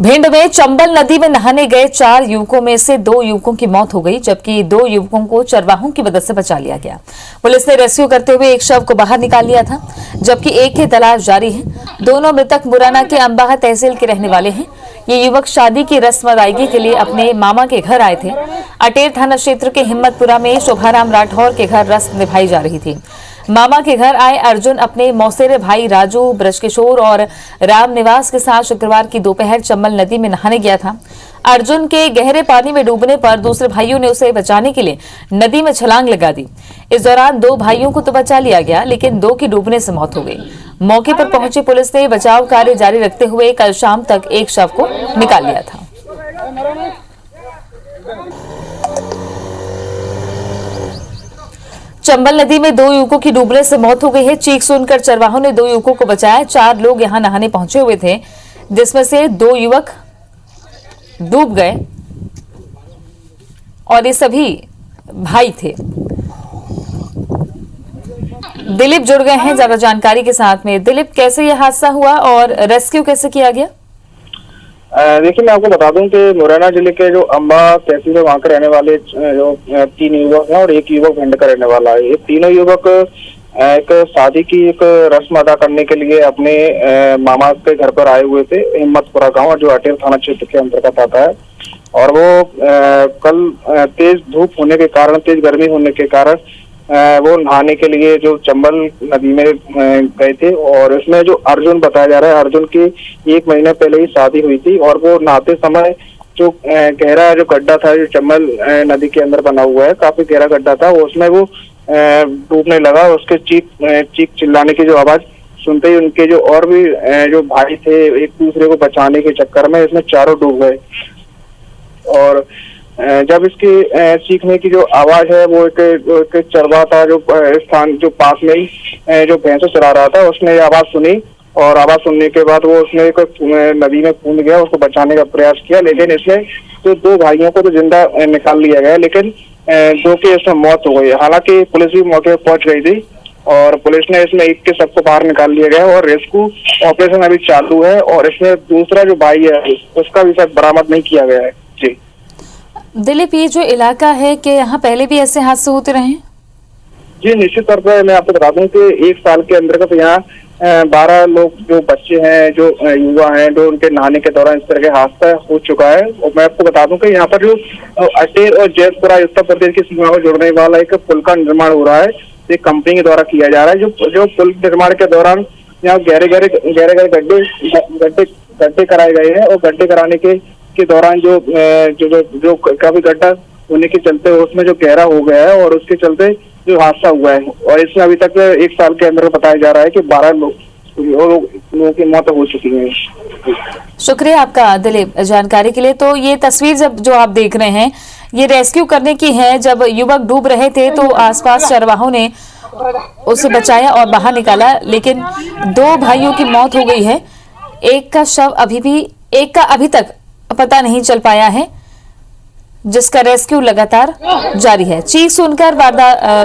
भिंड में चंबल नदी में नहाने गए 4 युवकों में से 2 युवकों की मौत हो गई, जबकि 2 युवकों को चरवाहों की मदद से बचा लिया गया। पुलिस ने रेस्क्यू करते हुए एक शव को बाहर निकाल लिया था, जबकि एक की तलाश जारी है। दोनों मृतक मुरैना के अंबाह तहसील के रहने वाले हैं। ये युवक शादी की रस्म अदायगी के लिए अपने मामा के घर आए थे। अटेर थाना क्षेत्र के हिम्मतपुरा में शोभाराम राठौर के घर रस्म निभाई जा रही थी। मामा के घर आए अर्जुन अपने मौसेरे भाई राजू, ब्रजकिशोर और राम निवास के साथ शुक्रवार की दोपहर चंबल नदी में नहाने गया था। अर्जुन के गहरे पानी में डूबने पर दूसरे भाइयों ने उसे बचाने के लिए नदी में छलांग लगा दी। इस दौरान 2 भाइयों को तो बचा लिया गया, लेकिन 2 की डूबने से मौत हो गई। मौके पर पहुंची पुलिस ने बचाव कार्य जारी रखते हुए कल शाम तक एक शव को निकाल लिया था। चंबल नदी में 2 युवकों की डूबने से मौत हो गई है। चीख सुनकर चरवाहों ने 2 युवकों को बचाया। 4 लोग यहां नहाने पहुंचे हुए थे, जिसमें से 2 युवक डूब गए और ये सभी भाई थे। दिलीप जुड़ गए हैं ज्यादा जानकारी के साथ में। दिलीप, कैसे यह हादसा हुआ और रेस्क्यू कैसे किया गया? देखिए, मैं आपको बता दूं कि मुरैना जिले के जो अंबा तहसील है वहाँ के रहने वाले जो 3 युवक हैं और एक युवक भिंड का रहने वाला है। ये तीनों युवक एक शादी की एक रस्म अदा करने के लिए अपने मामा के घर पर आए हुए थे, हिम्मतपुरा गांव, जो अटेर थाना क्षेत्र के अंतर्गत आता है। और वो कल तेज धूप होने के कारण, तेज गर्मी होने के कारण वो नहाने के लिए जो चंबल नदी में गए थे। और इसमें जो अर्जुन बताया जा रहा है, अर्जुन की 1 महीने पहले ही शादी हुई थी और वो नहाते समय जो गहरा जो गड्ढा था, जो चंबल नदी के अंदर बना हुआ है, काफी गहरा गड्ढा था, उसमें वो डूबने लगा। उसके चीख चिल्लाने की जो आवाज सुनते ही उनके जो और भी जो भाई थे, एक दूसरे को बचाने के चक्कर में इसमें चारों डूब गए। और जब इसकी चीखने की जो आवाज है, वो एक चरवा था जो स्थान जो पास में ही जो भैंसों चरा रहा था, उसने ये आवाज सुनी और आवाज सुनने के बाद वो उसने एक नदी में कूद गया, उसको बचाने का प्रयास किया। लेकिन इसमें तो 2 भाइयों को तो जिंदा निकाल लिया गया, लेकिन 2 की इसमें मौत हो गई। हालांकि पुलिस भी मौके पर पहुंच गई थी और पुलिस ने इसमें एक के सबको बाहर निकाल लिया गया और रेस्क्यू ऑपरेशन अभी चालू है। और इसमें दूसरा जो भाई है उसका भी शायद बरामद नहीं किया गया है। जी दिलीप, ये जो इलाका है, कि यहाँ पहले भी ऐसे हादसे होते रहे? जी, निश्चित तौर पर मैं आपको बता दूं कि 1 साल के अंतर्गत यहाँ 12 लोग जो बच्चे हैं, जो युवा हैं, जो उनके नहाने के दौरान इस तरह के हादसा हो चुका है। और मैं आपको बता दूं कि यहाँ पर जो अटेर और जैतपुरा उत्तर प्रदेश की सीमा को जोड़ने वाला एक पुल का निर्माण हो रहा है, एक कंपनी के द्वारा किया जा रहा है। जो पुल निर्माण के दौरान यहाँ गहरे गड्ढे कराए गए हैं और गड्ढे कराने के दौरान जो काफी गड्ढा होने के चलते उसमें जो गहरा हो गया है और उसके चलते जो हादसा हुआ है। और इसमें अभी तक 1 साल के अंदर बताया जा रहा है कि 12 लोगों की मौत हो चुकी है। शुक्रिया आपका दिलीप जानकारी के लिए। तो ये तस्वीर जो आप देख रहे हैं, ये रेस्क्यू करने की है। जब युवक डूब रहे थे तो आसपास चरवाहों ने उसे बचाया और बाहर निकाला, लेकिन 2 भाइयों की मौत हो गई है। एक का अभी तक पता नहीं चल पाया है, जिसका रेस्क्यू लगातार जारी है। चीख सुनकर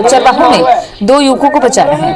चरवाहों ने 2 युवकों को बचाया है।